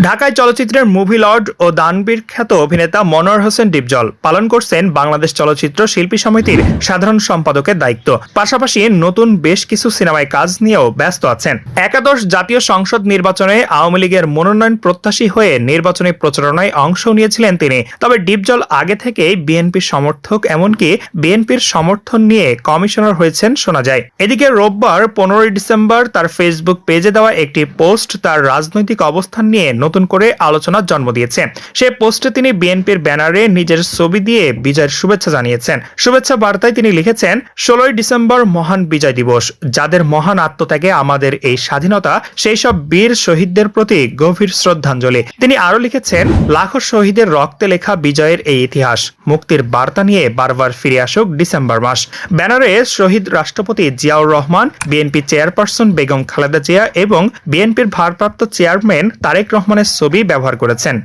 ঢাকায় চলচ্চিত্রের movie Lord ও দানবীর খ্যাত অভিনেতা মনোয়ার হোসেন ডিপজল পালন করছেন বাংলাদেশ চলচ্চিত্র শিল্পী সমিতির সাধারণ সম্পাদকের দায়িত্ব। পাশাপাশি নতুন বেশ কিছু সিনেমায় কাজ নিয়েও ব্যস্ত আছেন। একাদশ জাতীয় সংসদ নির্বাচনে আওয়ামী লীগের মনোনয়ন প্রত্যাশী হয়ে নির্বাচনী প্রচারণায় অংশ নিয়েছিলেন তিনি। তবে ডিপজল আগে থেকেই বিএনপির সমর্থক, এমনকি বিএনপির সমর্থন নিয়ে কমিশনার হয়েছেন শোনা যায়। এদিকে রোববার 15 ডিসেম্বর তার ফেসবুক পেজে দেওয়া একটি পোস্ট তার রাজনৈতিক অবস্থান নিয়ে নতুন করে আলোচনার জন্ম দিয়েছে। সে পোস্টে তিনি বিএনপির ব্যানারে নিজের ছবি দিয়ে বিজয়ের শুভেচ্ছা জানিয়েছেন। শুভেচ্ছা বার্তায় তিনি লিখেছেন, 16 ডিসেম্বর মহান বিজয় দিবস। যাদের মহান আত্মত্যাগে আমাদের এই স্বাধীনতা, সেই সব বীর শহীদদের প্রতি গভীর শ্রদ্ধাঞ্জলি। তিনি আরো লিখেছেন, লাখো শহীদের রক্তে লেখা বিজয়ের এই ইতিহাস মুক্তির বার্তা নিয়ে বারবার ফিরে আসুক ডিসেম্বর মাস। ব্যানারে শহীদ রাষ্ট্রপতি জিয়াউর রহমান, বিএনপি চেয়ারপারসন বেগম খালেদা জিয়া এবং বিএনপির ভারপ্রাপ্ত চেয়ারম্যান তারেক রহমানের ছবি ব্যবহার করেছেন।